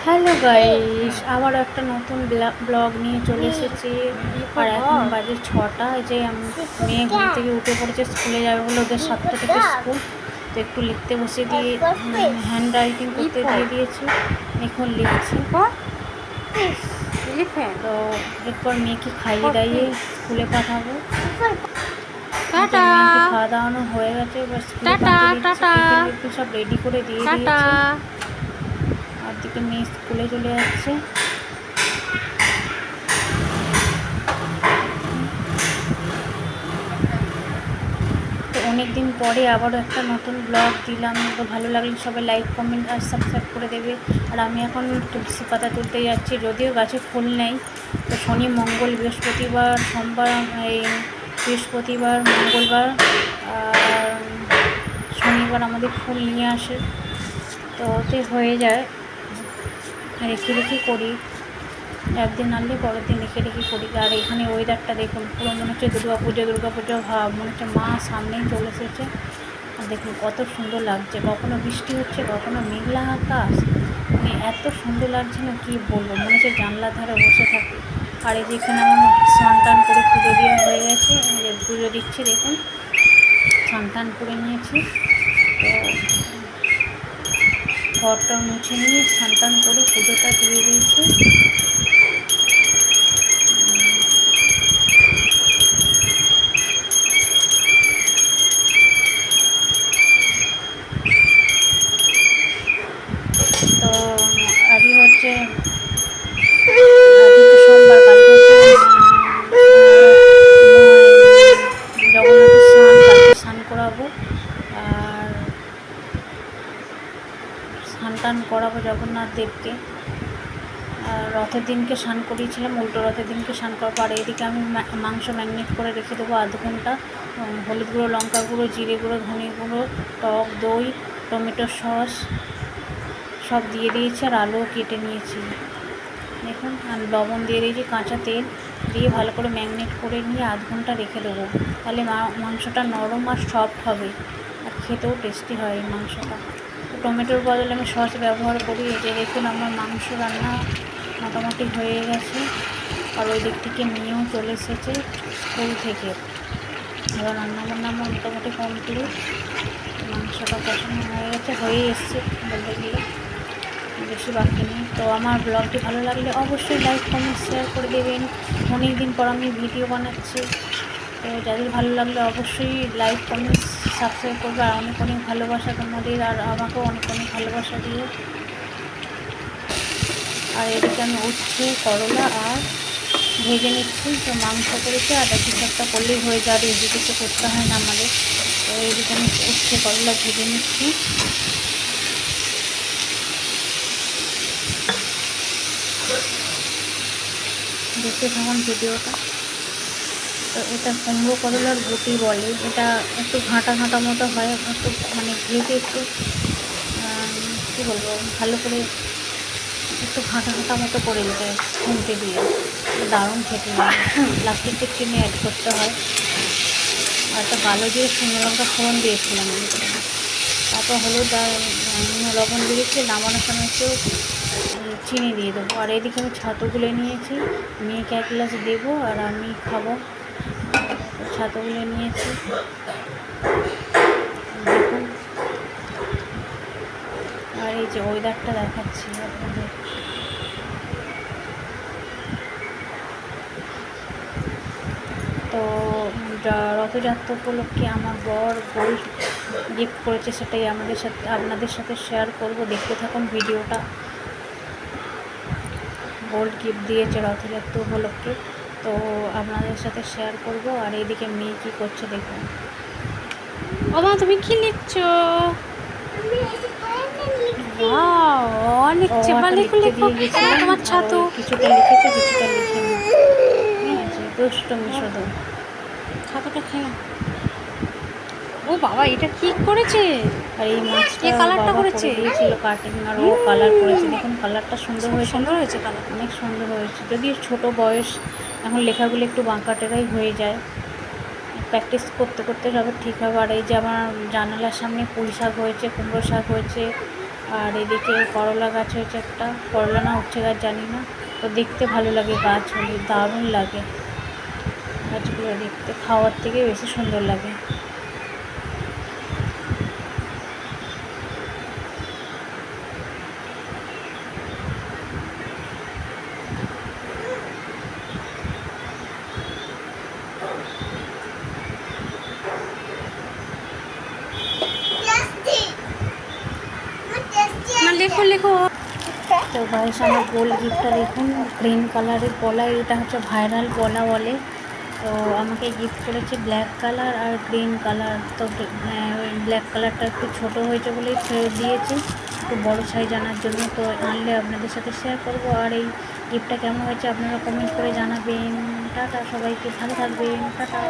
Hello guys, আবার একটা নতুন ব্লগ নিয়ে চলে এসেছি। আর এখন বাজে 6টা। যে মেয়ে ঘুম থেকে উঠে পড়েছে, স্কুলে যাবে বলে। ওদের 7টা থেকে স্কুল। তো একটু লিখতে বসে দিয়ে হ্যান্ড রাইটিং করতে দিয়ে দিয়েছি, এখন লিখছি। তো এরপর মেয়েকে খাইয়ে দাইয়ে স্কুলে পাঠাবো। মেয়েকে খাওয়া দাওয়ানো হয়ে গেছে, এবার স্কুলে পাঠিয়ে দিচ্ছি। টিফিন সব রেডি করে দিয়ে দিয়েছি। আর দিকে মেয়ে স্কুলে চলে যাচ্ছে। তো অনেক দিন পরে আবারও একটা নতুন ব্লগ দিলাম। তো ভালো লাগলে সবাই লাইক, কমেন্ট আর সাবস্ক্রাইব করে দেবে। আর আমি এখন তুলসী পাতা তুলতে যাচ্ছি, যদিও গাছে ফুল নেই। তো শনি, মঙ্গল, বৃহস্পতিবার, সোমবার, এই বৃহস্পতিবার, মঙ্গলবার আর শনিবার আমাদের ফুল নিয়ে আসে। তো ওতে হয়ে যায়, রেখে রেখে করি। একদিন আনলে পরের দিন রেখে রেখে করি। আর এখানে ওয়েদারটা দেখুন, পুরো মনে হচ্ছে দুর্গাপুজো ভাব, মনে হচ্ছে মা সামনেই চলে এসেছে। আর দেখুন কত সুন্দর লাগছে, কখনো বৃষ্টি হচ্ছে, কখনো মেঘলা আকাশ। মানে এত সুন্দর লাগছে না, কি বলবো, মনে হচ্ছে জানলার ধারে বসে থাকি। আর এই যেখানে আমার স্নান টান করে পুজো দেওয়া হয়ে গেছে, পুজো দিচ্ছি। দেখুন স্নান টান করে নিয়েছি। তো ঘরটা মুছে নিয়ে স্নান টান করে পুজোটা দিয়ে দিয়েছি। তো আজকে হচ্ছে সোমবার, কালকে জগন্নাথের স্নান, কালকে স্নান করাবো। আর স্নান টান করাবো জগন্নাথ দেবকে। রথের দিনকে স্নান করিয়েছিলাম, উল্টো রথের দিনকে স্নান করাবো। আর এদিকে আমি মাংস ম্যারিনেট করে রেখে দেবো আধ ঘন্টা। হলুদ গুঁড়ো, লঙ্কা গুঁড়ো, জিরে গুঁড়ো, ধনে গুঁড়ো, টক দই, টমেটো সস সব দিয়ে দিয়েছি। আর আলুও কেটে নিয়েছি দেখুন। আর লবণ দিয়ে দিয়েছি, কাঁচা তেল দিয়ে ভালো করে ম্যারিনেট করে নিয়ে আধ ঘন্টা রেখে দেবো। তাহলে মাংসটা নরম আর সফট হবে, আর খেতেও টেস্টি হয় এই মাংসটা। তো টমেটোর বদলে আমি সস ব্যবহার করি। এই যে দেখুন আমার মাংস রান্না মোটামুটি হয়ে গেছে। আর ওই দিক থেকে নিয়েও চলে এসেছে স্কুল থেকে। এবার রান্নাবান্না আমার মোটামুটি কমপ্লিট। মাংসটা কষানো হয়ে গেছে, হয়েই এসছে বলতে গেলে, বেশি বাকি নেই। তো আমার ব্লগটি ভালো লাগলে অবশ্যই লাইক, কমেন্ট, শেয়ার করে দেবেন। অনেক দিন পর আমি ভিডিও বানাচ্ছি। তো যাদের ভালো লাগলে অবশ্যই লাইক, কমেন্ট, সাবস্ক্রাইব করবে। আর অনেক অনেক ভালোবাসা তোমাদের, আর আমাকেও অনেক অনেক ভালোবাসা দিও। আর এদিকে আমি উচ্ছে, করলা আর ভেজে নিচ্ছি। তো মাংস করেছি, আর কিছু একটা করলেই হয়ে যায়, আর এদিকে কিছু করতে হয় না আমাদের। তো এদিকে আমি উচ্ছে, করলা ভেজে নিচ্ছি। দেখতে থাকুন ভিডিওটা। তো এটা কুমড়ো করলার গুটি বলে। এটা একটু ঘাঁটা ঘাঁটা মতো হয়, একটু মানে ভেজে একটু কী বলবো, ভালো করে একটু ঘাঁটা ঘাঁটা মতো করে নিতে খুন্তি দিয়ে, দারুণ খেতে লাগে। লাস্টে একটু চিনি অ্যাড করতে হয়। আর একটা ভালো দিয়ে শুকনো লঙ্কা ফোড়ন দিয়েছিলাম। তারপর হলুদ আর লবণ দিয়েছি। নামানোর সময় একটু চিনি দিয়ে দেবো। আর এদিকে আমি ছাতু গুলে নিয়েছি, মেয়েকে 1 গ্লাস দেবো আর আমি খাবো। ছাতু গুলে নিয়েছি দেখুন। আর এই যে ওয়েদারটা দেখাচ্ছি আপনাদের। তো রথযাত্রা উপলক্ষে আমার বর গোল্ড গিফট করেছে, সেটাই আপনাদের সাথে শেয়ার করব। দেখতে থাকুন ভিডিওটা। গোল্ড গিফট দিয়েছে রথযাত্রা উপলক্ষে, তো আপনাদের সাথে শেয়ার করব। আর এইদিকে মেয়ে কী করছে দেখুন। বাবা তুমি কি লিখছো? অনেক তোমার ছাতু কিছুটা লিখেছে, কিছুটা লিখেনি। দুষ্টমি শুধু। ছাতুটা খেলাম। ও বাবা, এটা কি করেছে? আর এই মাছটা কালারটা করেছে দিয়েছিল কাটিং, আর ও কালার করেছে। দেখুন কালারটা সুন্দর হয়েছে, সুন্দর হয়েছে, কালার অনেক সুন্দর হয়েছে। যদিও ছোট বয়স, এখন লেখাগুলো একটু বাঁকা টেরাই হয়ে যায়। প্র্যাকটিস করতে করতে সব ঠিক হবে। আর এই যে আমার জানালার সামনে পুঁই শাক হয়েছে, কুমড়ো শাক হয়েছে, আর এদিকে করলা গাছ হয়েছে একটা, করলা না উচ্ছে গাছ জানি না, তো দেখতে ভালো লাগে গাছ হলে, দারুণ লাগে গাছগুলো দেখতে, খাওয়ার থেকে বেশি সুন্দর লাগে। লেখো লেখো। তো গাইস আমার গোল গিফটটা দেখুন, গ্রিন কালারের পলা, এটা হচ্ছে ভাইরাল পলা বলে। তো আমাকে গিফট করেছে ব্ল্যাক কালার আর গ্রিন কালার। তো ওই ব্ল্যাক কালারটা একটু ছোটো হয়েছে বলেই ফেরত দিয়েছি, একটু বড় সাইজ আনার জন্য। তো আনলে আপনাদের সাথে শেয়ার করব। আর এই গিফটটা কেমন হয়েছে আপনারা কমেন্ট করে জানাবেন। টাটা, সবাইকে ভালো থাকবেন, টাটা।